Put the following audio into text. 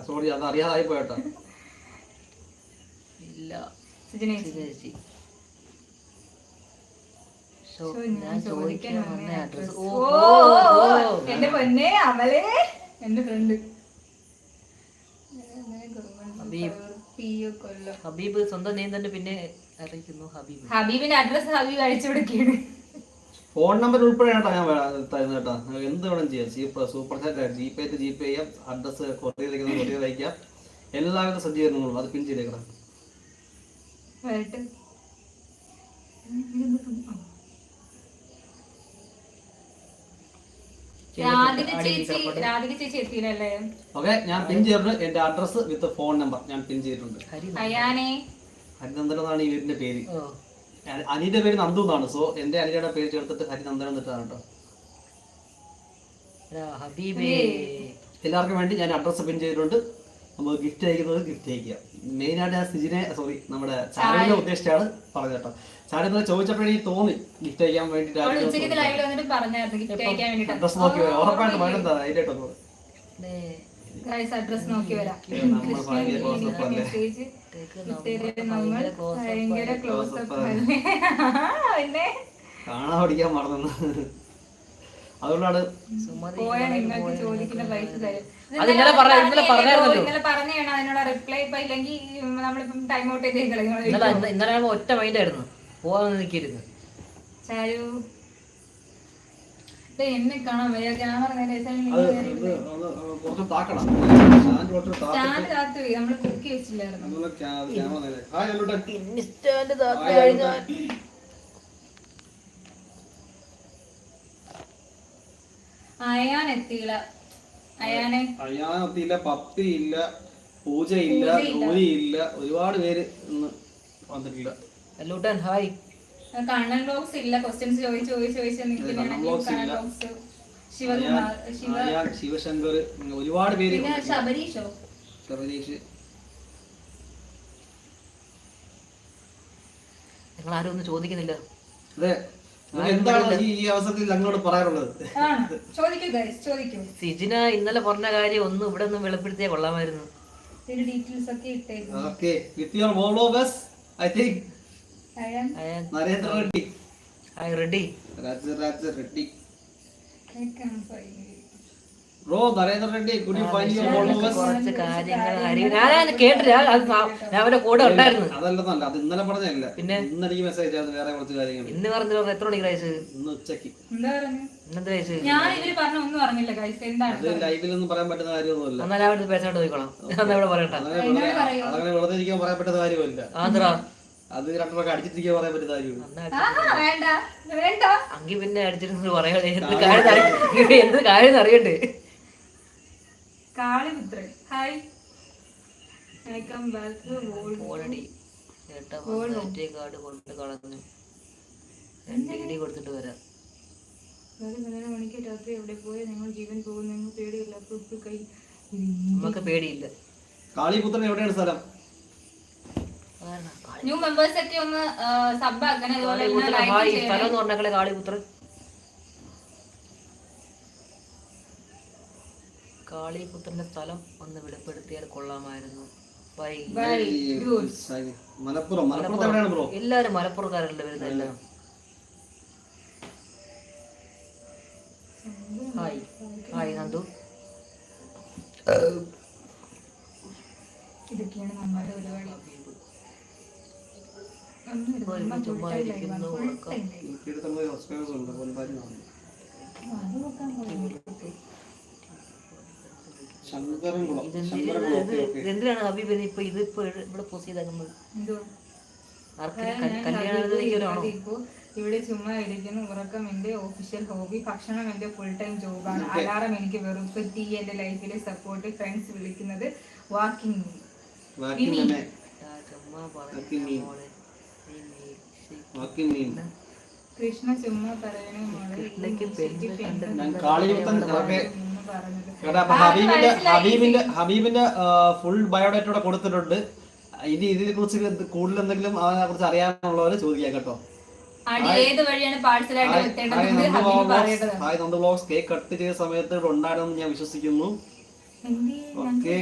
Sorry അത് അറിയാതായി പോയട്ടോ. ഇല്ല ചേച്ചി ഞാൻ ചോദിക്കാൻ വന്ന അഡ്രസ്. എന്റെ പൊന്നെ അവളെ എന്റെ ഫ്രണ്ട് ഹബീബ് സ്വന്തം നെയിം തന്നെ പിന്നെ അറിയിക്കുന്നു. ഹബീബിന്റെ അഡ്രസ് ഹബീബ് അയച്ചു കൊടുക്കുകയാണ്. ഫോൺ നമ്പർ ഉൾപ്പെടെയാണ് ഞാൻ തരുന്നത് കേട്ടോ. എന്ത് വേണം ചെയ്യാം. സൂപ്പർ ചാറ്റ് ജിപേ ചെയ്യാം, അഡ്രസ് കൊറിയർ അയക്കാം, എല്ലാവിധ സജ്ജീകരണങ്ങളും അത് പിൻ ചെയ്തേക്കണം. ഓക്കെ, ഞാൻ പിൻ ചെയ്തിട്ടുണ്ട്. എന്റെ അഡ്രസ് വിത്ത് ഫോൺ നമ്പർ ഞാൻ പിൻ ചെയ്തിട്ടുണ്ട്. ഹരിനന്ദൻ എന്നാണ് ഈ വീടിന്റെ പേര്. അനിയുടെ പേര് നന്ദു എന്നാണ്. സോ എന്റെ അനിയുടെ പേര് ചേർത്തിട്ട് ഹരിനന്ദൻ എന്നിട്ടാണ് കേട്ടോ. എല്ലാവർക്കും വേണ്ടി ഞാൻ അഡ്രസ് പിൻ ചെയ്തിട്ടുണ്ട്. നമുക്ക് ഗിഫ്റ്റ് അയക്കുന്നത് ഗിഫ്റ്റ് അയക്കുക. മെയിനായിട്ട് ഞാൻ സിജിനെ നമ്മുടെ ചാനലിനെ ഉദ്ദേശിച്ചാണ് പറഞ്ഞത് കേട്ടോ. ചാനൽ ചോദിച്ചപ്പോഴേ എനിക്ക് തോന്നി ഗിഫ്റ്റ് അയക്കാൻ വേണ്ടിട്ട് അഡ്രസ് നോക്കി വരാം. ഉറപ്പായിട്ട് വേണ്ട അതിലേട്ടോ അഡ്രസ് നോക്കി വരാം. കാണാൻ പഠിക്കാൻ മറന്നു. അതുകൊണ്ടാണ് ചോദിക്കുന്ന പൈസ തരും. ഇന്നലെ അതിനുള്ള റിപ്ലൈ ഇപ്പൊ ഇല്ലെങ്കിൽ നമ്മളിപ്പം ടൈം ഔട്ട് ചെയ്ത് ഇന്നലെ ഒറ്റ മൈൻഡായിരുന്നു പോവാൻ നിൽക്കരുത്. എന്നെ കാണാൻ വയ്യ. ക്യാമറ നമ്മള് കുക്കി വെച്ചില്ലായിരുന്നു. അയാൻ എത്തിയില്ല. അയാനെത്തിയില്ല, പപ്പിയില്ല, പൂജയില്ല, ജോലിയില്ല, ഒരുപാട് പേര് ഇന്ന് വന്നിട്ടില്ല. ഹായ്. കണ്ണൻ ബ്ലോഗ്സ് ഇല്ല. ക്വസ്റ്റ്യൻസ് ശിവശങ്കർ, ഒരുപാട് പേര്. ശബരീഷോ? ശബരീഷ്. നിങ്ങൾ ആരും ഒന്നും ചോദിക്കുന്നില്ല. അതെ, എന്താണ് ഈ അവസരത്തിൽ ഞങ്ങളോട് പറയാനുള്ളത്? സിജിന ഇന്നലെ പറഞ്ഞ കാര്യം ഒന്നും ഇവിടെ ഒന്നും വെളിപ്പെടുത്തിയാൽ കൊള്ളാമായിരുന്നു. Narendra Reddy. Reddy. Bro Narendra Reddy, could you find your followers? കുറച്ച് കാര്യങ്ങൾ ഞാൻ കേട്ടില്ല. ഞാൻ അവരുടെ കൂടെ ഉണ്ടായിരുന്നു. അതല്ലെന്നല്ല, അത് ഇന്നലെ പറഞ്ഞല്ല. പിന്നെ ഇന്ന് എനിക്ക് മെസ്സേജ് അത് വേറെ കുറച്ച് കാര്യങ്ങൾ. ഇന്ന് പറഞ്ഞു എത്ര മണിക്ക് കഴിച്ചു? ഇന്ന് ഉച്ചക്ക്. ഇന്നത്തെ കഴിച്ചു അത് ലൈവിലൊന്നും പറയാൻ പറ്റുന്ന കാര്യമൊന്നുമില്ല. എന്നാൽ അവിടെ പേഴ്സണായിട്ട് പോയിക്കോളാം. ഇവിടെ പറയട്ടെ. അങ്ങനെ വെറുതെ ഇരിക്കാൻ പറയാൻ പറ്റുന്ന കാര്യമല്ല. അത് രണ്ടൊക്കെ അടിച്ചിട്ടിരിക്കാൻ പറയാൻ പറ്റുന്ന കാര്യമാണ്. അങ്കി പിന്നെ അടിച്ചിട്ട് പറയാ എന്ത് കാര്യം അറിയണ്ടേ. കാളിപുത്രൻ ഹായ്. ഓൾറെഡി കാർഡ് കൊണ്ട് കളഞ്ഞു. 2 ഡിഗ്രി കൊടുത്തിട്ട് വരാം. 12 മണിക്ക് രാത്രി എവിടെ പോയി നിങ്ങൾ ജീവൻ പോകുന്നു? പേടിയില്ല. നമുക്ക് പേടിയില്ല. കാളിപുത്രൻ എവിടെയാണ് സ്ഥലം? ന്യൂ മെമ്പേഴ്സ് ഒക്കെ ഒന്ന് സബ് ആക്കണേ. സ്ഥലം എന്ന് പറഞ്ഞാൽ കാളിപുത്രൻ. കാളിപുത്രന്റെ സ്ഥലം ഒന്ന് വെളിപ്പെടുത്തിയാൽ കൊള്ളാമായിരുന്നു. എല്ലാരും മലപ്പുറക്കാരല്ലേ വരുന്നത്. എല്ലാം ഹായ് ഹായ് നന്ദു. ഇതൊക്കെയാണ് നമ്മുടെ പരിപാടി. ചുമ്മാ ഇരിക്കുന്നു. എന്തിനാണ് ഹബീബ് ഇപ്പൊ ഇതിപ്പോ ഇവിടെ പോസ്റ്റ് ചെയ്തേക്കുന്നത്? കല്യാണത്തിനാണോ? ഇവിടെ ചുമ്മാ ഇരിക്കുന്നു. ഉറക്കം എന്റെ ഒഫീഷ്യൽ ഹോബി, ഭക്ഷണം എന്റെ ഫുൾ ടൈം ജോബാണ്, അലാറം എനിക്ക് വെറുപ്പ്, ടീ എന്റെ ലൈഫിലെ സപ്പോർട്ട്, ഫ്രണ്ട്സ് വിളിക്കുന്നത് വാക്കിംഗ്. കൃഷ്ണ ചുമ്മാ പറയണേ ഹബീബിന്റെ ഫുൾ ബയോഡേറ്റോടെ കൊടുത്തിട്ടുണ്ട്. ഇനി ഇതിനെ കുറിച്ച് കൂടുതൽ എന്തെങ്കിലും അതിനെ കുറിച്ച് അറിയാനുള്ളവരെ ചോദിക്കാം കേട്ടോ. Hi Nandu vlogs. Cake cut ചെയ്ത സമയത്ത് ഇവിടെ ഉണ്ടായിരുന്നു ഞാൻ വിശ്വസിക്കുന്നു. ഓക്കെ.